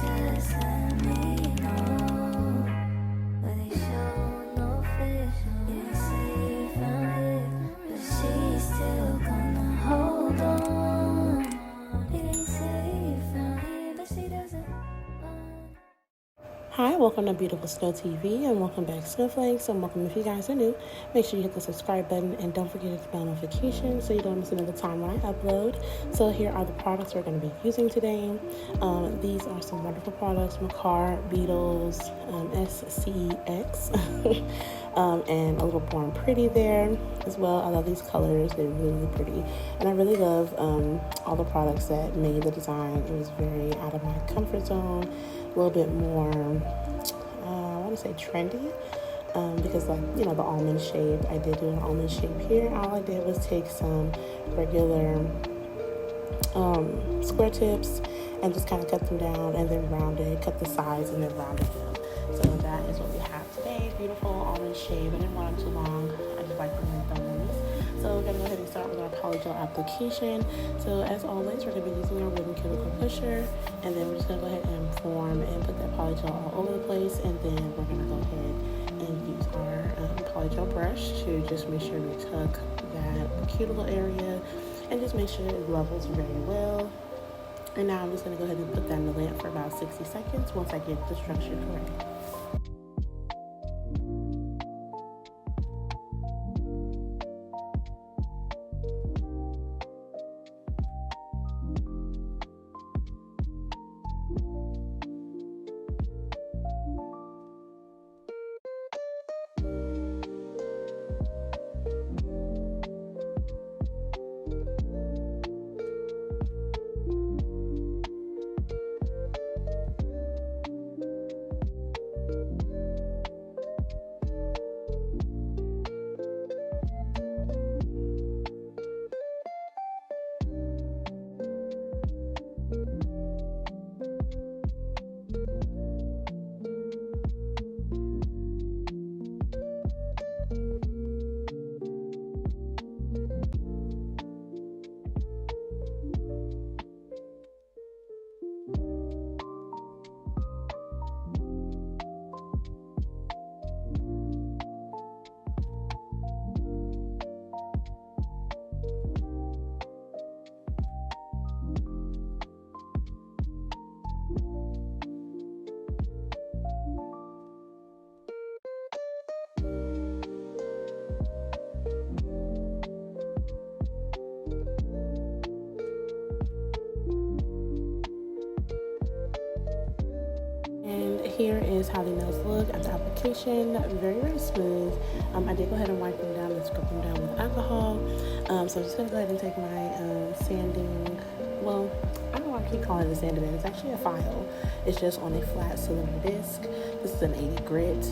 just let me know. But they show no fish. Yeah, say you found it, but she's still gonna hold on. They didn't say you found it, but she doesn't. Hi, welcome to Beautiful Snow TV and welcome back Snowflakes, and welcome if you guys are new. Make sure you hit the subscribe button and don't forget to hit the bell notification so you don't miss another time when I upload. So here are the products we're going to be using today. These are some wonderful products: Macar, Beetles, SCX, and a little Born Pretty there as well. I love these colors, they're really, really pretty. And I really love all the products that made the design. It was very out of my comfort zone, a little bit more, I want to say trendy, because like, you know, the almond shape, I did do an almond shape here. All I did was take some regular square tips and just kind of cut them down and then rounded, cut the sides and then rounded them. So that is what we have today. Beautiful almond shape. I didn't want them too long. I just like them in those. So we're going to go ahead and start with our polygel application. So as always, we're going to be using our wooden cuticle pusher, and then we're just going to go ahead and form and put that polygel all over the place, and then we're going to go ahead and use our polygel brush to just make sure we tuck that cuticle area and just make sure it levels very well. And now I'm just going to go ahead and put that in the lamp for about 60 seconds once I get the structure correct. Here is how the nails look at the application. Very, very smooth. I did go ahead and wipe them down and scrub them down with alcohol. So I'm just going to go ahead and take my sanding, well, I don't know why I keep calling it a sanding bed. It's actually a file. It's just on a flat cylinder disc. This is an 80 grit.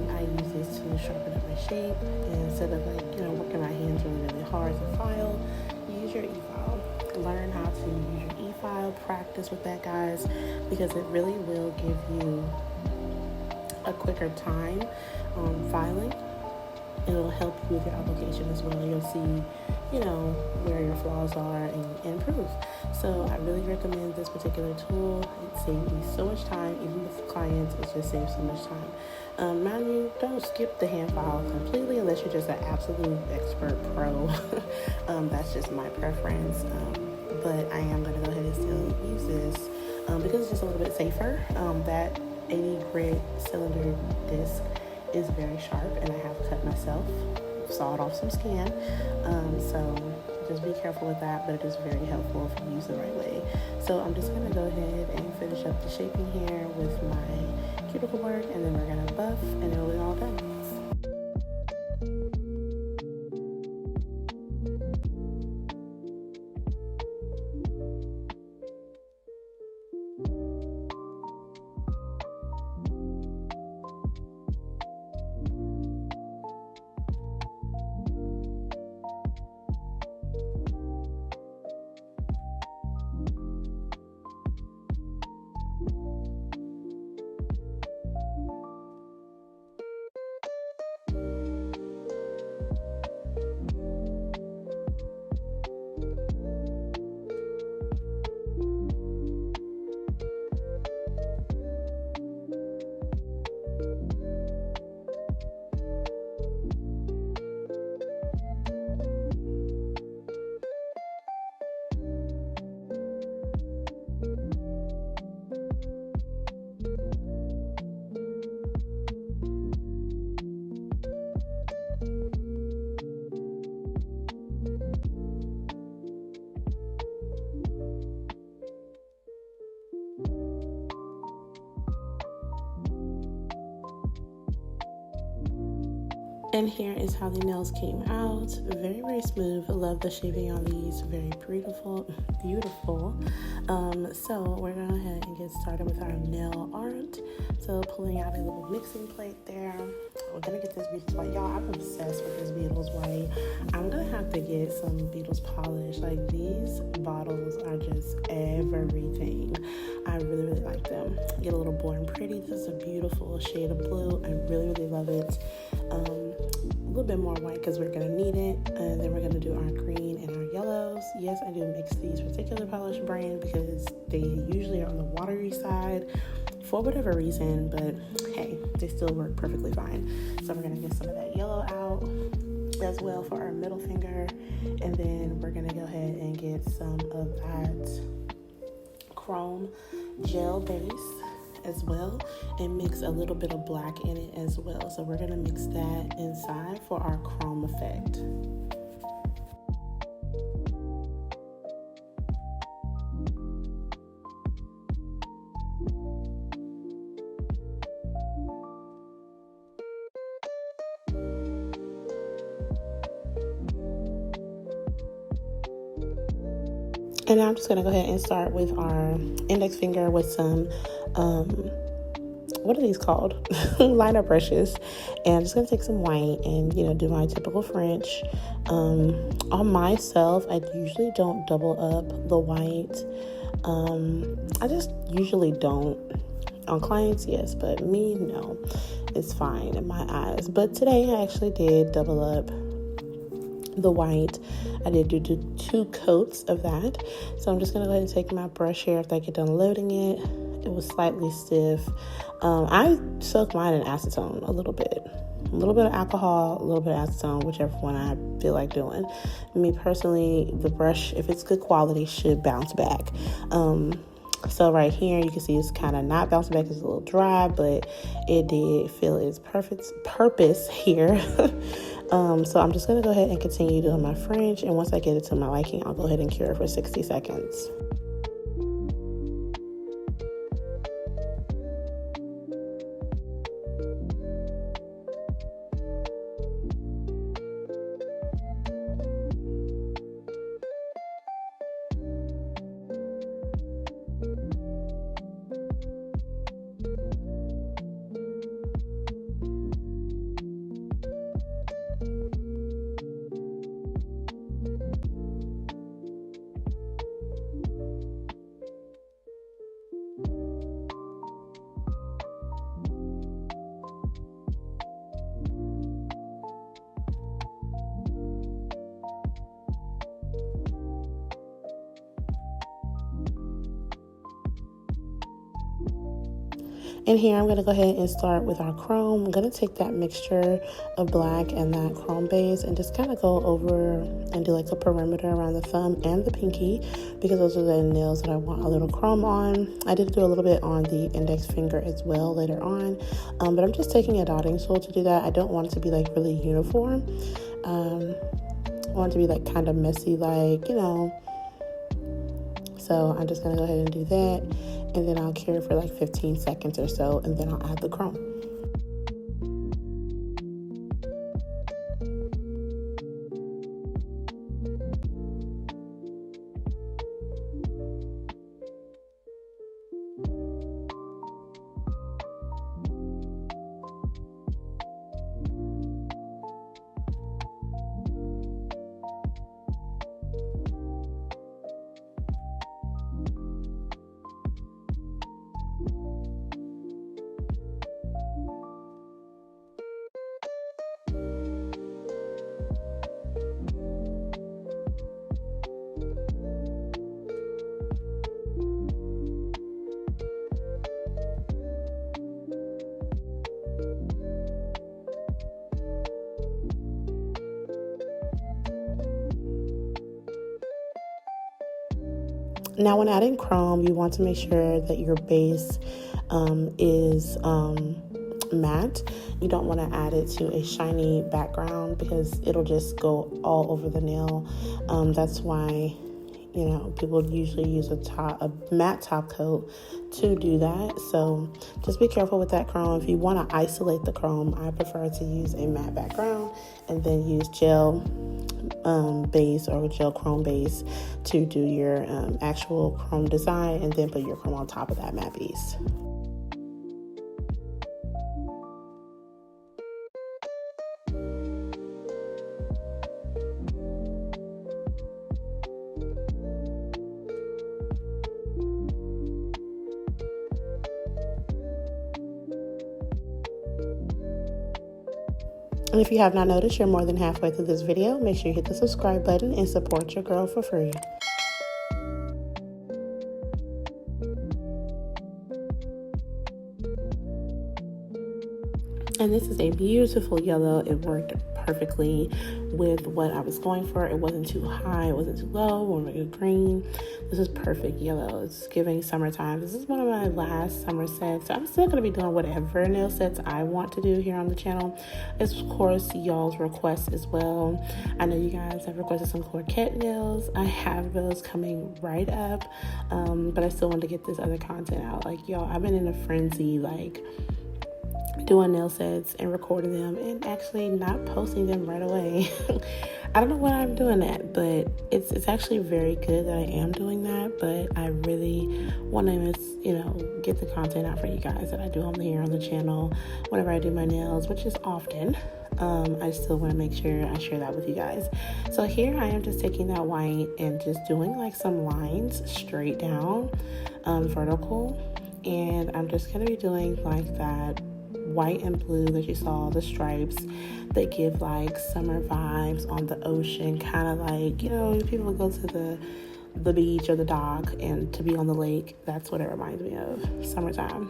I use this to sharpen up my shape. And instead of like, you know, working my hands really, really hard as a file, use your e-file. Learn how to use your e-file. Practice with that, guys, because it really will give you a quicker time filing. It'll help you with your application as well. You'll see, you know, where your flaws are and improve. So I really recommend this particular tool. It saves me so much time. Even with clients, it just saves so much time. Mind you, don't skip the hand file completely unless you're just an absolute expert pro. That's just my preference. But I am going to go ahead and still use this because it's just a little bit safer. That 80 grit cylinder disc is very sharp, and I have cut myself, sawed off some skin. So just be careful with that, but it is very helpful if you use it the right way. So I'm just going to go ahead and finish up the shaping here with my cuticle work, and then we're going to buff, and it'll be all done. And here is how the nails came out. Very, very smooth. I love the shaping on these. Very beautiful. So we're going to go ahead and get started with our nail art. So pulling out a little mixing plate there. We're going to get this Beatles white. Y'all, I'm obsessed with this Beatles white. I'm going to have to get some Beatles polish. Like, these bottles are just everything. I really, really like them. Get a little Born Pretty. This is a beautiful shade of blue. I really, really love it. A little bit more white because we're going to need it, and then we're going to do our green and our yellows. Yes, I do mix these particular polish brand because they usually are on the watery side for whatever reason, but hey, they still work perfectly fine. So we're going to get some of that yellow out as well for our middle finger, and then we're going to go ahead and get some of that chrome gel base as well, and mix a little bit of black in it as well. So we're going to mix that inside for our chrome effect. And now I'm just going to go ahead and start with our index finger with some what are these called? Liner brushes. And I'm just going to take some white and, do my typical French. On myself, I usually don't double up the white. I just usually don't. On clients, yes, but me, no. It's fine in my eyes. But today I actually did double up the white. I did do 2 coats of that. So I'm just going to go ahead and take my brush here after I get done loading it. It was slightly stiff. I soak mine in acetone a little bit of alcohol, a little bit of acetone, whichever one I feel like doing. Me personally, the brush, if it's good quality, should bounce back. So right here, you can see it's kind of not bouncing back. It's a little dry, but it did fill its purpose here. So I'm just going to go ahead and continue doing my French. And once I get it to my liking, I'll go ahead and cure it for 60 seconds. And here I'm going to go ahead and start with our chrome. I'm going to take that mixture of black and that chrome base and just kind of go over and do like a perimeter around the thumb and the pinky, because those are the nails that I want a little chrome on. I did do a little bit on the index finger as well later on, but I'm just taking a dotting tool to do that. I don't want it to be like really uniform. I want it to be like kind of messy, So I'm just going to go ahead and do that. And then I'll cure for like 15 seconds or so. And then I'll add the chrome. Now, when adding chrome, you want to make sure that your base is matte. You don't want to add it to a shiny background because it'll just go all over the nail. That's why people usually use a matte top coat to do that. So just be careful with that chrome. If you want to isolate the chrome, I prefer to use a matte background and then use gel base or gel chrome base to do your actual chrome design, and then put your chrome on top of that matte base. And if you have not noticed, you're more than halfway through this video. Make sure you hit the subscribe button and support your girl for free. And this is a beautiful yellow. It worked perfectly with what I was going for. It wasn't too high, it wasn't too low, or green. This is perfect yellow. It's giving summertime. This is one of my last summer sets. So I'm still going to be doing whatever nail sets I want to do here on the channel. It's, of course, y'all's requests as well. I know you guys have requested some coquette nails. I have those coming right up. But I still want to get this other content out. Like, y'all, I've been in a frenzy, like, doing nail sets and recording them and actually not posting them right away. I don't know why I'm doing that, but it's actually very good that I am doing that. But I really want to get the content out for you guys that I do here on the channel whenever I do my nails, which is often. I still want to make sure I share that with you guys. So here I am just taking that white and just doing like some lines straight down, vertical, and I'm just going to be doing like that white and blue that you saw, the stripes that give like summer vibes on the ocean, kind of like, people go to the beach or the dock and to be on the lake. That's what it reminds me of, summertime.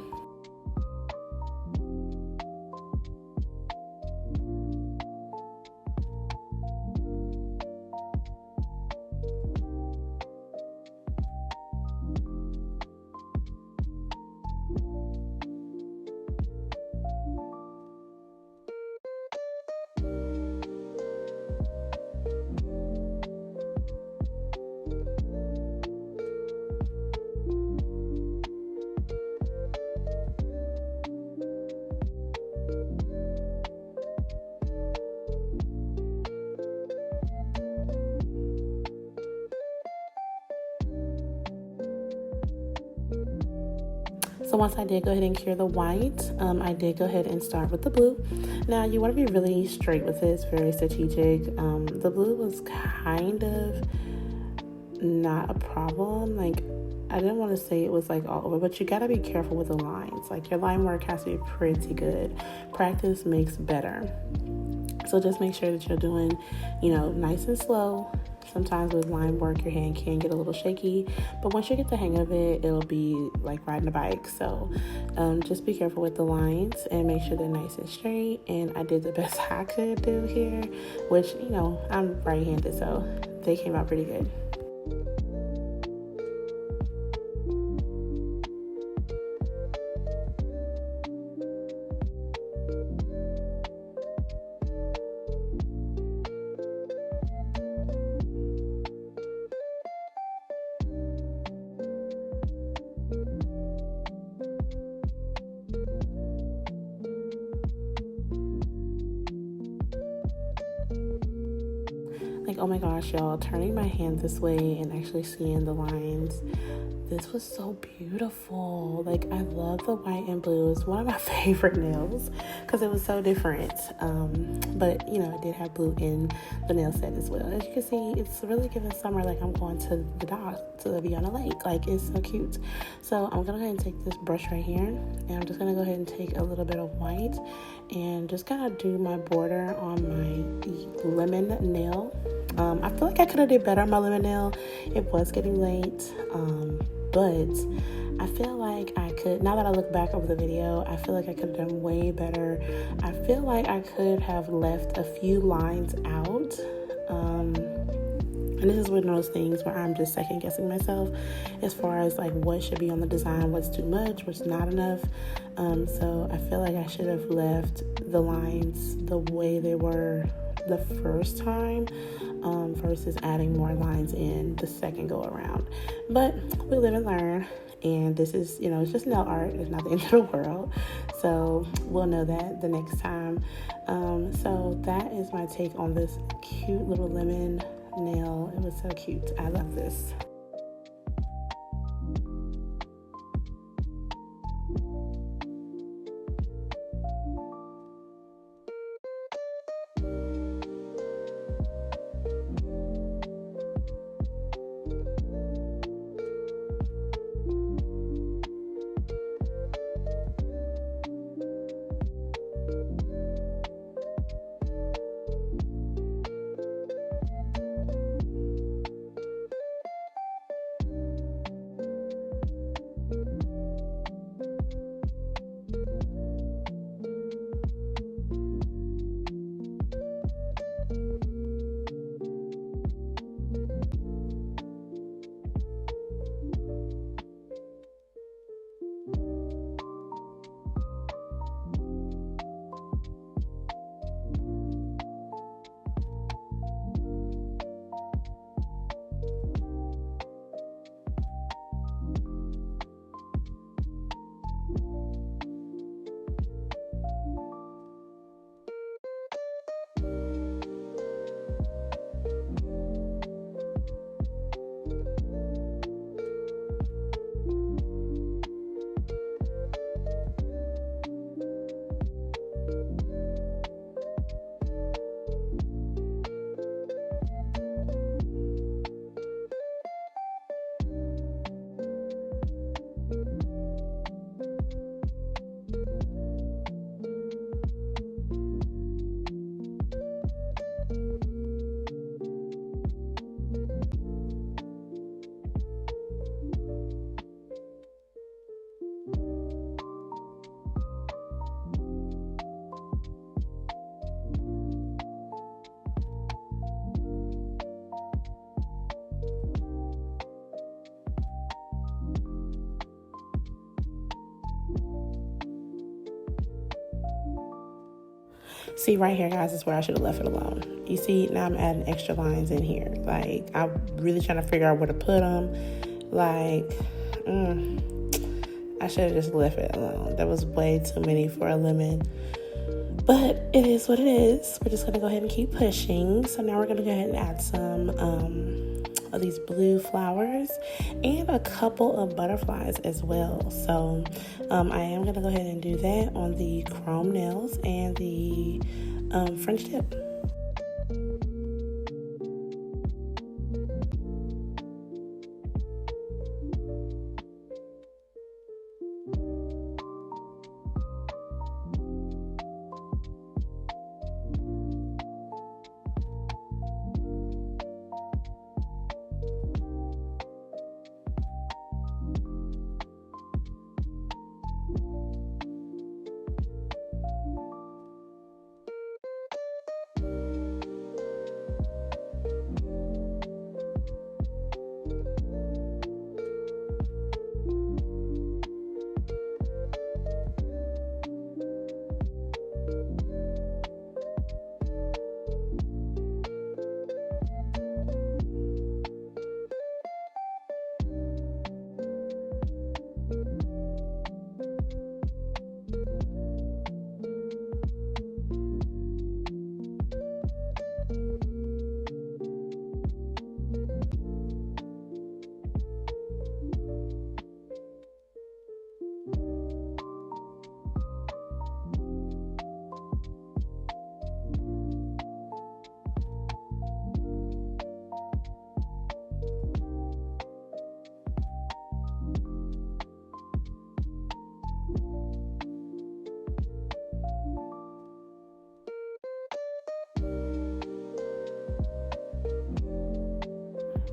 So once I did go ahead and cure the white, I did go ahead and start with the blue. Now you want to be really straight with this, very strategic. The blue was kind of not a problem. Like, I didn't want to say it was like all over, but you got to be careful with the lines. Like, your line work has to be pretty good. Practice makes better. So just make sure that you're doing, nice and slow. Sometimes with line work, your hand can get a little shaky, but once you get the hang of it, it'll be like riding a bike. So just be careful with the lines and make sure they're nice and straight. And I did the best I could do here, which, I'm right-handed, so they came out pretty good. Oh my gosh, y'all, turning my hand this way and actually seeing the lines, this was so beautiful. Like, I love the white and blue. It's one of my favorite nails because it was so different. But I did have blue in the nail set as well. As you can see, it's really giving summer, like I'm going to the dock to be on a lake. Like, it's so cute. So I'm gonna go ahead and take this brush right here, and I'm just gonna go ahead and take a little bit of white and just kind of do my border on my lemon nail. I feel like I could have did better on my lemon nail. It was getting late, but I feel like I could, now that I look back over the video, I feel like I could have done way better. I feel like I could have left a few lines out. And this is one of those things where I'm just second guessing myself as far as like what should be on the design, what's too much, what's not enough. So I feel like I should have left the lines the way they were the first time. versus adding more lines in the second go around. But we live and learn, and this is, it's just nail art. It's not the end of the world. So we'll know that the next time. So that is my take on this cute little lemon nail. It was so cute. I love this. See, right here, guys, is where I should have left it alone. You see, now I'm adding extra lines in here. Like, I'm really trying to figure out where to put them. Like, I should have just left it alone. That was way too many for a lemon. But it is what it is. We're just going to go ahead and keep pushing. So now we're going to go ahead and add some of these blue flowers and a couple of butterflies as well. So I am going to go ahead and do that on the chrome nails and the French tip.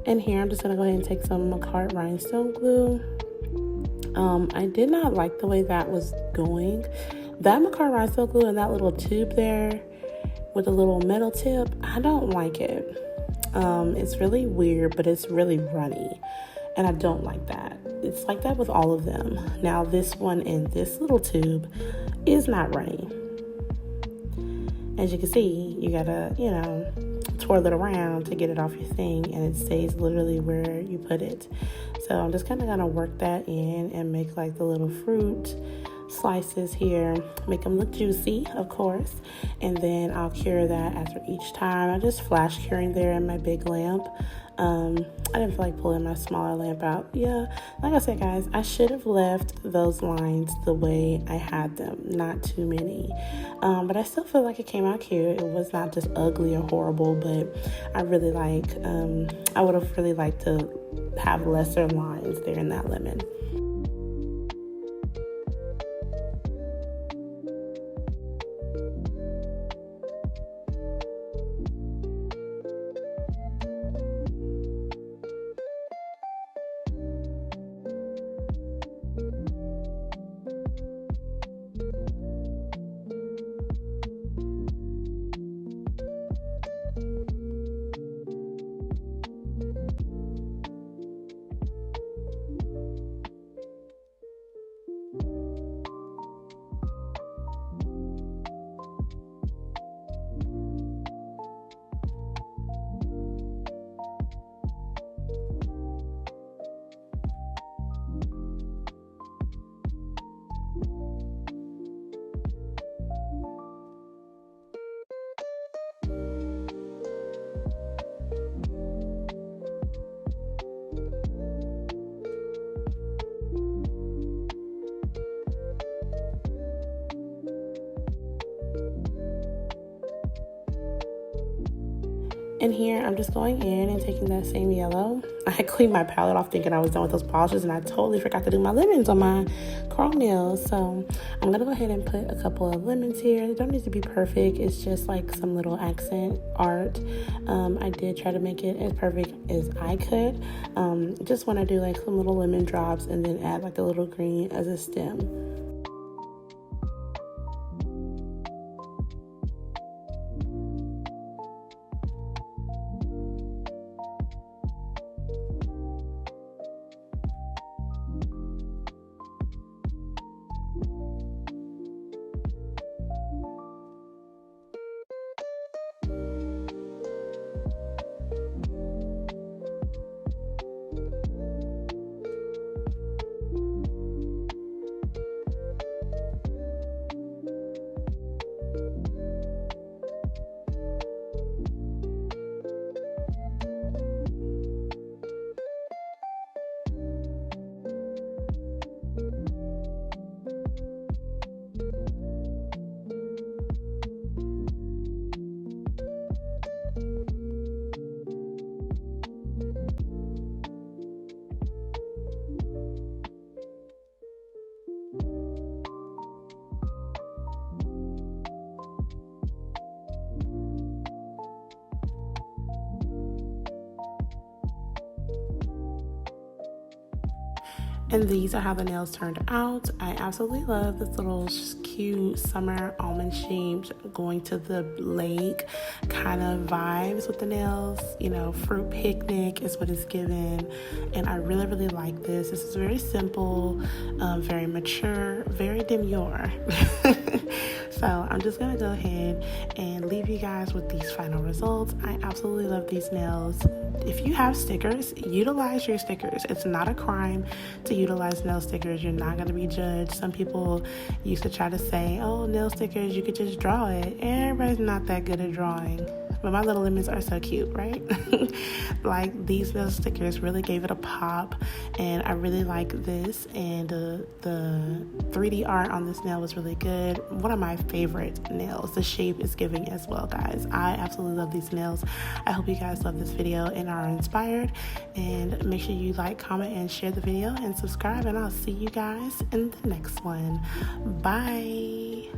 And here I'm just going to go ahead and take some Macart rhinestone glue. I did not like the way that was going. That Macart rhinestone glue and that little tube there with a little metal tip, I don't like it. It's really weird, but it's really runny. And I don't like that. It's like that with all of them. Now this one in this little tube is not runny. As you can see, you gotta, twirl it around to get it off your thing, and it stays literally where you put it. So I'm just kind of gonna work that in and make like the little fruit slices here, make them look juicy, of course, and then I'll cure that after each time. I just flash curing there in my big lamp. I didn't feel like pulling my smaller lamp out. Yeah, like I said, guys, I should have left those lines the way I had them, not too many. But I still feel like it came out cute. It was not just ugly or horrible, but I really I would have really liked to have lesser lines there in that lemon. And here I'm just going in and taking that same yellow. I cleaned my palette off thinking I was done with those polishes, and I totally forgot to do my lemons on my chrome nails. So I'm gonna go ahead and put a couple of lemons here. They don't need to be perfect. It's just like some little accent art. I did try to make it as perfect as I could. Just want to do like some little lemon drops and then add like a little green as a stem. And these are how the nails turned out. I absolutely love this little cute summer almond shaped going to the lake kind of vibes with the nails. You know, fruit picnic is what it's given. And I really, really like this. This is very simple, very mature, very demure. So I'm just gonna go ahead and leave you guys with these final results. I absolutely love these nails. If you have stickers, utilize your stickers. It's not a crime to utilize nail stickers. You're not going to be judged. Some people used to try to say, oh, nail stickers, you could just draw it. Everybody's not that good at drawing. But my little lemons are so cute, right? Like, these nail stickers really gave it a pop, and I really like this. And the 3D art on this nail was really good. One of my favorite nails. The shape is giving as well, guys. I absolutely love these nails. I hope you guys love this video and are inspired. And make sure you like, comment, and share the video, and subscribe. And I'll see you guys in the next one. Bye.